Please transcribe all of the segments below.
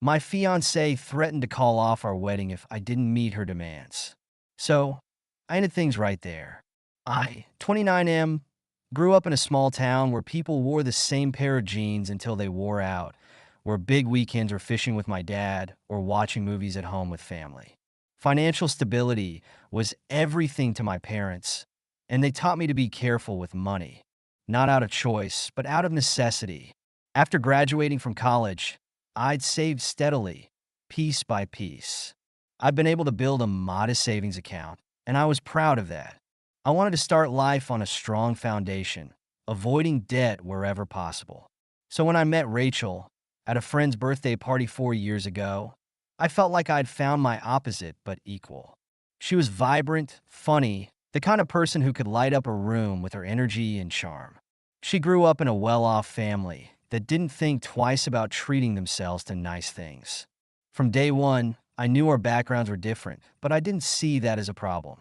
My fiancée threatened to call off our wedding if I didn't meet her demands. So, I ended things right there. I, 29M, grew up in a small town where people wore the same pair of jeans until they wore out, where big weekends were fishing with my dad or watching movies at home with family. Financial stability was everything to my parents, and they taught me to be careful with money, not out of choice, but out of necessity. After graduating from college, I'd saved steadily, piece by piece. I'd been able to build a modest savings account, and I was proud of that. I wanted to start life on a strong foundation, avoiding debt wherever possible. So when I met Rachel at a friend's birthday party 4 years ago, I felt like I'd found my opposite but equal. She was vibrant, funny, the kind of person who could light up a room with her energy and charm. She grew up in a well-off family that didn't think twice about treating themselves to nice things. From day one, I knew our backgrounds were different, but I didn't see that as a problem.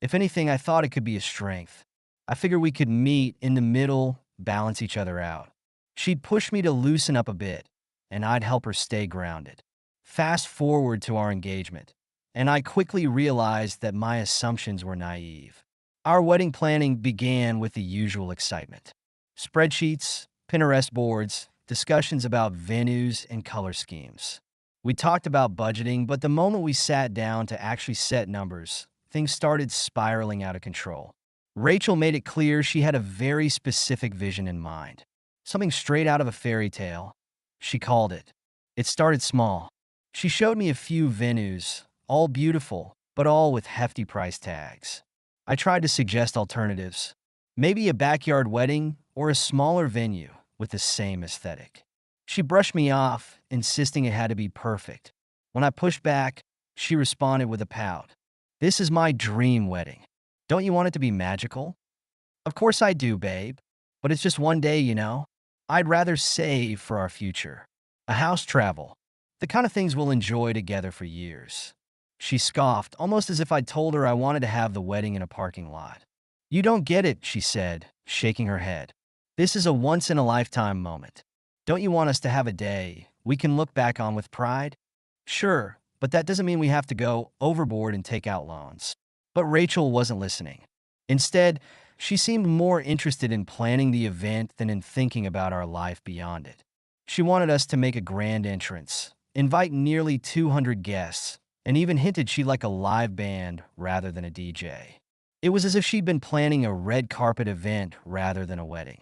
If anything, I thought it could be a strength. I figured we could meet in the middle, balance each other out. She'd push me to loosen up a bit, and I'd help her stay grounded. Fast forward to our engagement, and I quickly realized that my assumptions were naive. Our wedding planning began with the usual excitement. Spreadsheets, Pinterest boards, discussions about venues and color schemes. We talked about budgeting, but the moment we sat down to actually set numbers, things started spiraling out of control. Rachel made it clear she had a very specific vision in mind. Something straight out of a fairy tale. She called it. It started small. She showed me a few venues, all beautiful, but all with hefty price tags. I tried to suggest alternatives. Maybe a backyard wedding or a smaller venue with the same aesthetic. She brushed me off, insisting it had to be perfect. When I pushed back, she responded with a pout. "This is my dream wedding. Don't you want it to be magical?" "Of course I do, babe. But it's just one day, you know. I'd rather save for our future. A house travel. The kind of things we'll enjoy together for years." She scoffed, almost as if I'd told her I wanted to have the wedding in a parking lot. "You don't get it," she said, shaking her head. "This is a once-in-a-lifetime moment. Don't you want us to have a day we can look back on with pride?" "Sure, but that doesn't mean we have to go overboard and take out loans." But Rachel wasn't listening. Instead, she seemed more interested in planning the event than in thinking about our life beyond it. She wanted us to make a grand entrance, invite nearly 200 guests, and even hinted she'd like a live band rather than a DJ. It was as if she'd been planning a red carpet event rather than a wedding.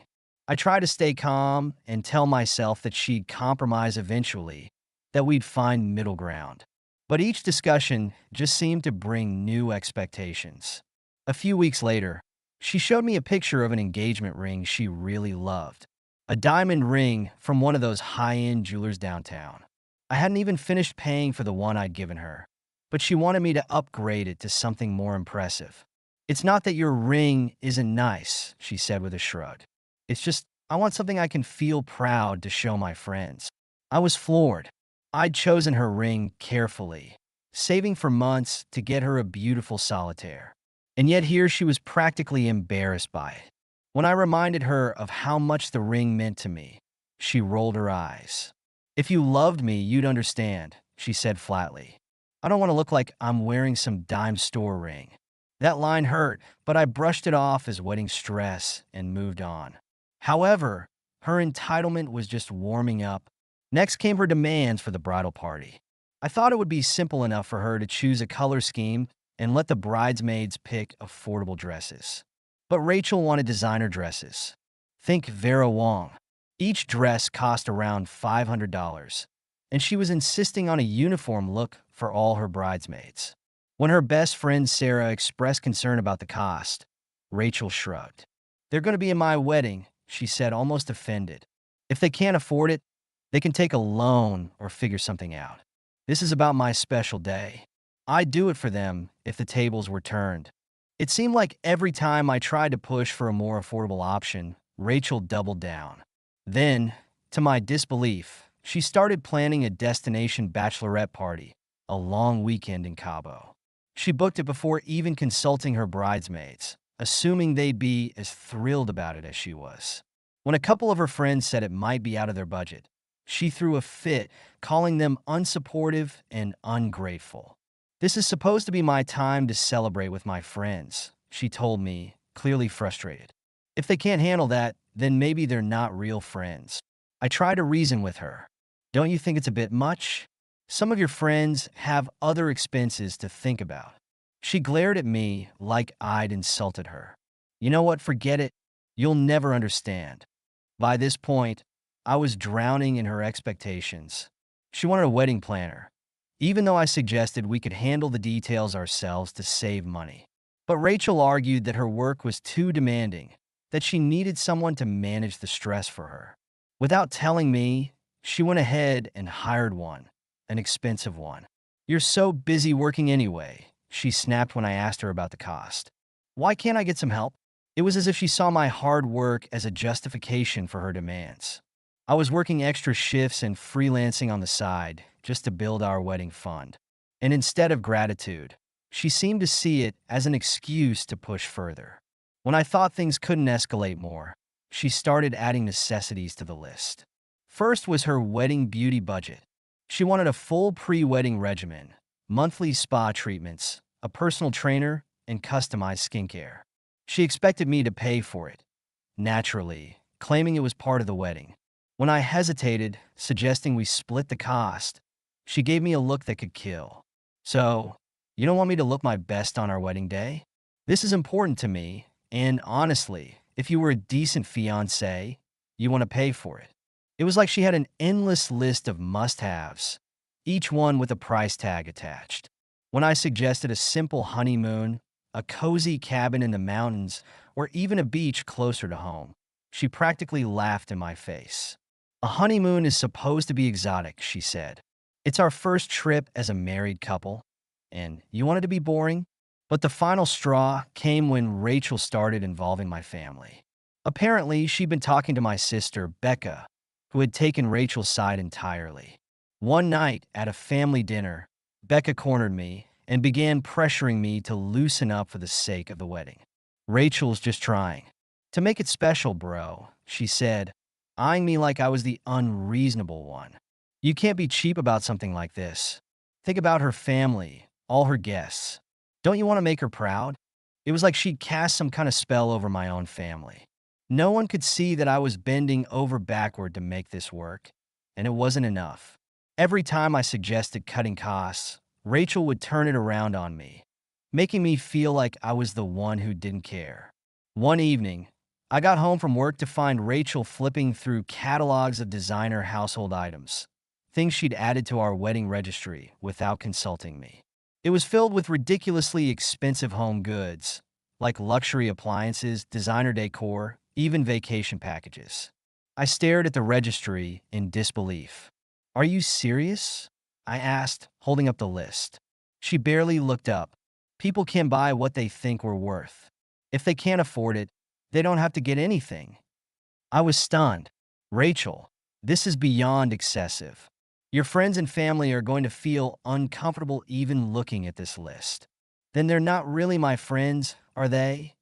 I tried to stay calm and tell myself that she'd compromise eventually, that we'd find middle ground. But each discussion just seemed to bring new expectations. A few weeks later, she showed me a picture of an engagement ring she really loved. A diamond ring from one of those high-end jewelers downtown. I hadn't even finished paying for the one I'd given her, but she wanted me to upgrade it to something more impressive. "It's not that your ring isn't nice," she said with a shrug. "It's just, I want something I can feel proud to show my friends." I was floored. I'd chosen her ring carefully, saving for months to get her a beautiful solitaire. And yet here she was practically embarrassed by it. When I reminded her of how much the ring meant to me, she rolled her eyes. "If you loved me, you'd understand," she said flatly. "I don't want to look like I'm wearing some dime store ring." That line hurt, but I brushed it off as wedding stress and moved on. However, her entitlement was just warming up. Next came her demands for the bridal party. I thought it would be simple enough for her to choose a color scheme and let the bridesmaids pick affordable dresses. But Rachel wanted designer dresses. Think Vera Wang. Each dress cost around $500, and she was insisting on a uniform look for all her bridesmaids. When her best friend Sarah expressed concern about the cost, Rachel shrugged. "They're going to be in my wedding," she said, almost offended. "If they can't afford it, they can take a loan or figure something out. This is about my special day. I'd do it for them if the tables were turned." It seemed like every time I tried to push for a more affordable option, Rachel doubled down. Then, to my disbelief, she started planning a destination bachelorette party, a long weekend in Cabo. She booked it before even consulting her bridesmaids, assuming they'd be as thrilled about it as she was. When a couple of her friends said it might be out of their budget, She threw a fit, calling them unsupportive and ungrateful. "This is supposed to be my time to celebrate with my friends," she told me, clearly frustrated. "If they can't handle that, then maybe they're not real friends." I tried to reason with her. "Don't you think it's a bit much? Some of your friends have other expenses to think about." She glared at me like I'd insulted her. "You know what? Forget it. You'll never understand." By this point, I was drowning in her expectations. She wanted a wedding planner, even though I suggested we could handle the details ourselves to save money. But Rachel argued that her work was too demanding, that she needed someone to manage the stress for her. Without telling me, she went ahead and hired one, an expensive one. "You're so busy working anyway," she snapped when I asked her about the cost. "Why can't I get some help?" It was as if she saw my hard work as a justification for her demands. I was working extra shifts and freelancing on the side just to build our wedding fund. And instead of gratitude, she seemed to see it as an excuse to push further. When I thought things couldn't escalate more, she started adding necessities to the list. First was her wedding beauty budget. She wanted a full pre-wedding regimen, monthly spa treatments, a personal trainer, and customized skincare. She expected me to pay for it, naturally, claiming it was part of the wedding. When I hesitated, suggesting we split the cost, she gave me a look that could kill. "So, you don't want me to look my best on our wedding day? This is important to me, and honestly, if you were a decent fiancé, you want to pay for it." It was like she had an endless list of must-haves, each one with a price tag attached. When I suggested a simple honeymoon, a cozy cabin in the mountains, or even a beach closer to home, she practically laughed in my face. "A honeymoon is supposed to be exotic," she said. "It's our first trip as a married couple, and you want it to be boring?" But the final straw came when Rachel started involving my family. Apparently, she'd been talking to my sister, Becca, who had taken Rachel's side entirely. One night at a family dinner, Becca cornered me and began pressuring me to loosen up for the sake of the wedding. "Rachel's just trying to make it special, bro," she said, eyeing me like I was the unreasonable one. "You can't be cheap about something like this. Think about her family, all her guests. Don't you want to make her proud?" It was like she'd cast some kind of spell over my own family. No one could see that I was bending over backward to make this work, and it wasn't enough. Every time I suggested cutting costs, Rachel would turn it around on me, making me feel like I was the one who didn't care. One evening, I got home from work to find Rachel flipping through catalogs of designer household items, things she'd added to our wedding registry without consulting me. It was filled with ridiculously expensive home goods, like luxury appliances, designer decor, even vacation packages. I stared at the registry in disbelief. "Are you serious?" I asked, holding up the list. She barely looked up. "People can buy what they think we're worth. If they can't afford it, they don't have to get anything." I was stunned. "Rachel, this is beyond excessive. Your friends and family are going to feel uncomfortable even looking at this list." "Then they're not really my friends, are they?"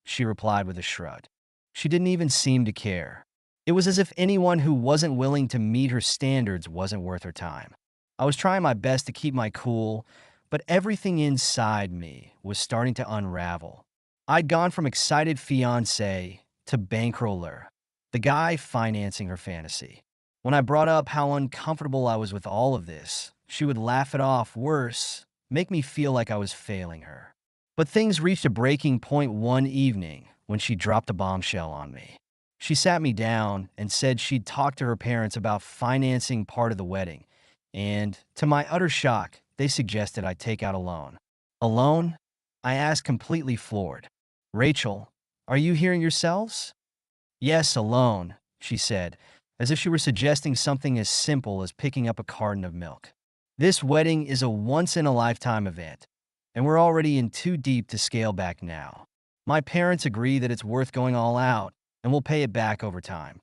she replied with a shrug. She didn't even seem to care. It was as if anyone who wasn't willing to meet her standards wasn't worth her time. I was trying my best to keep my cool, but everything inside me was starting to unravel. I'd gone from excited fiancé to bankroller, the guy financing her fantasy. When I brought up how uncomfortable I was with all of this, she would laugh it off, worse, make me feel like I was failing her. But things reached a breaking point one evening when she dropped a bombshell on me. She sat me down and said she'd talked to her parents about financing part of the wedding, and, to my utter shock, they suggested I take out a loan. "A loan?" I asked, completely floored. "Rachel, are you hearing yourselves?" "Yes, a loan," she said, as if she were suggesting something as simple as picking up a carton of milk. "This wedding is a once-in-a-lifetime event, and we're already in too deep to scale back now. My parents agree that it's worth going all out, and we'll pay it back over time.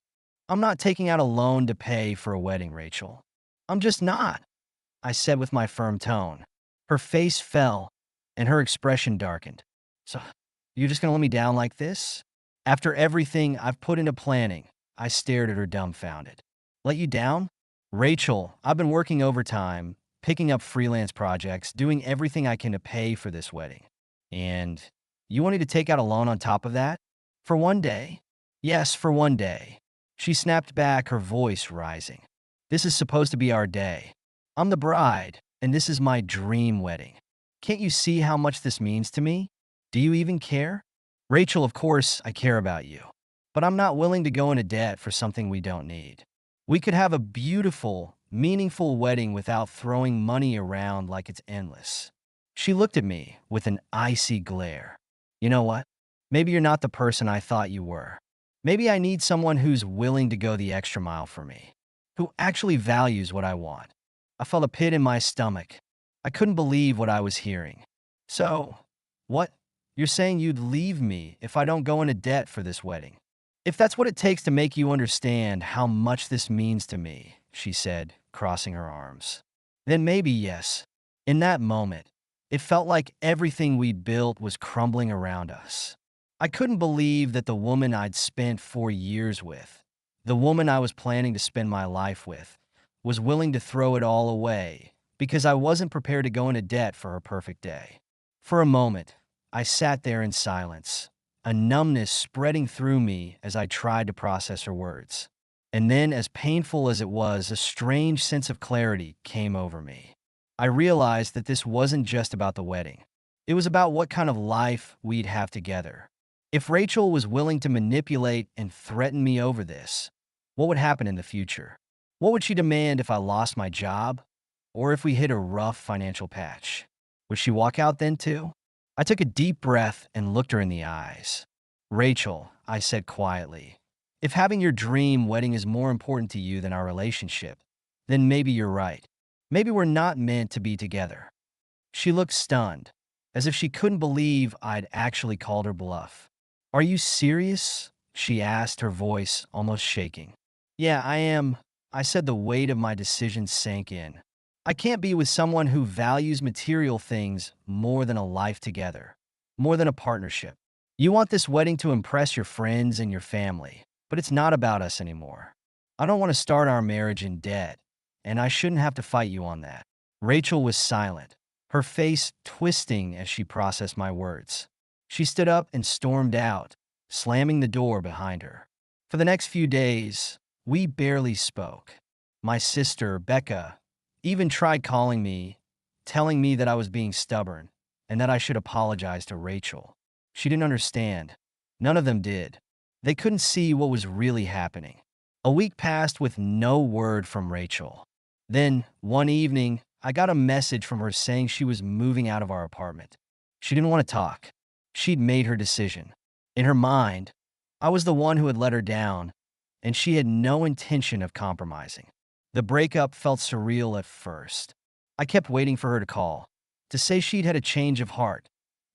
I'm not taking out a loan to pay for a wedding, Rachel. I'm just not," I said with my firm tone. Her face fell, and her expression darkened. "So, you're just gonna let me down like this?" After everything I've put into planning, I stared at her dumbfounded. "Let you down? Rachel, I've been working overtime, picking up freelance projects, doing everything I can to pay for this wedding. And you want me to take out a loan on top of that? For one day? Yes, for one day. She snapped back, her voice rising. This is supposed to be our day. I'm the bride, and this is my dream wedding. Can't you see how much this means to me? Do you even care? Rachel, of course I care about you. But I'm not willing to go into debt for something we don't need. We could have a beautiful, meaningful wedding without throwing money around like it's endless. She looked at me with an icy glare. You know what? Maybe you're not the person I thought you were. Maybe I need someone who's willing to go the extra mile for me, who actually values what I want. I felt a pit in my stomach. I couldn't believe what I was hearing. So, what? You're saying you'd leave me if I don't go into debt for this wedding? If that's what it takes to make you understand how much this means to me, she said, crossing her arms, then maybe yes. In that moment, it felt like everything we'd built was crumbling around us. I couldn't believe that the woman I'd spent 4 years with, the woman I was planning to spend my life with, was willing to throw it all away because I wasn't prepared to go into debt for her perfect day. For a moment, I sat there in silence, a numbness spreading through me as I tried to process her words. And then, as painful as it was, a strange sense of clarity came over me. I realized that this wasn't just about the wedding. It was about what kind of life we'd have together. If Rachel was willing to manipulate and threaten me over this, what would happen in the future? What would she demand if I lost my job? Or if we hit a rough financial patch? Would she walk out then too? I took a deep breath and looked her in the eyes. Rachel, I said quietly, if having your dream wedding is more important to you than our relationship, then maybe you're right. Maybe we're not meant to be together. She looked stunned, as if she couldn't believe I'd actually called her bluff. Are you serious? She asked, her voice almost shaking. Yeah, I am. I said, the weight of my decision sank in. I can't be with someone who values material things more than a life together, more than a partnership. You want this wedding to impress your friends and your family, but it's not about us anymore. I don't want to start our marriage in debt, and I shouldn't have to fight you on that. Rachel was silent, her face twisting as she processed my words. She stood up and stormed out, slamming the door behind her. For the next few days, we barely spoke. My sister, Becca, even tried calling me, telling me that I was being stubborn and that I should apologize to Rachel. She didn't understand. None of them did. They couldn't see what was really happening. A week passed with no word from Rachel. Then, one evening, I got a message from her saying she was moving out of our apartment. She didn't want to talk. She'd made her decision. In her mind, I was the one who had let her down, and she had no intention of compromising. The breakup felt surreal at first. I kept waiting for her to call, to say she'd had a change of heart,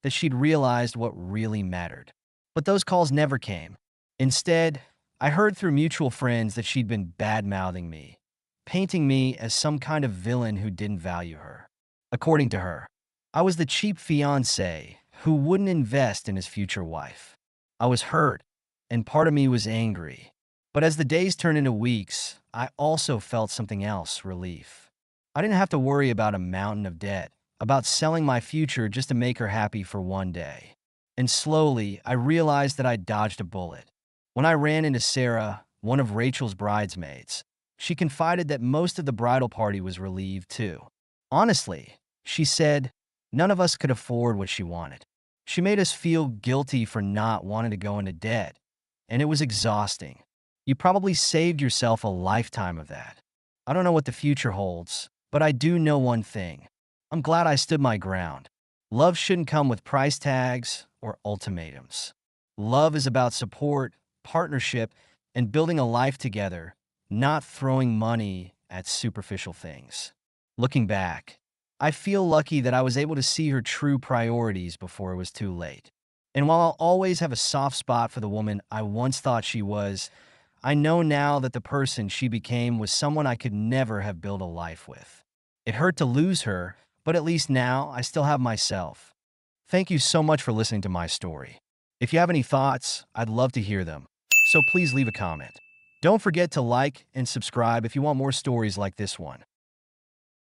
that she'd realized what really mattered. But those calls never came. Instead, I heard through mutual friends that she'd been bad-mouthing me, painting me as some kind of villain who didn't value her. According to her, I was the cheap fiancé who wouldn't invest in his future wife. I was hurt, and part of me was angry. But as the days turned into weeks, I also felt something else, relief. I didn't have to worry about a mountain of debt, about selling my future just to make her happy for one day. And slowly, I realized that I'd dodged a bullet. When I ran into Sarah, one of Rachel's bridesmaids, she confided that most of the bridal party was relieved too. Honestly, she said, none of us could afford what she wanted. She made us feel guilty for not wanting to go into debt, and it was exhausting. You probably saved yourself a lifetime of that. I don't know what the future holds, but I do know one thing. I'm glad I stood my ground. Love shouldn't come with price tags or ultimatums. Love is about support, partnership, and building a life together, not throwing money at superficial things. Looking back, I feel lucky that I was able to see her true priorities before it was too late. And while I'll always have a soft spot for the woman I once thought she was, I know now that the person she became was someone I could never have built a life with. It hurt to lose her, but at least now I still have myself. Thank you so much for listening to my story. If you have any thoughts, I'd love to hear them. So please leave a comment. Don't forget to like and subscribe if you want more stories like this one.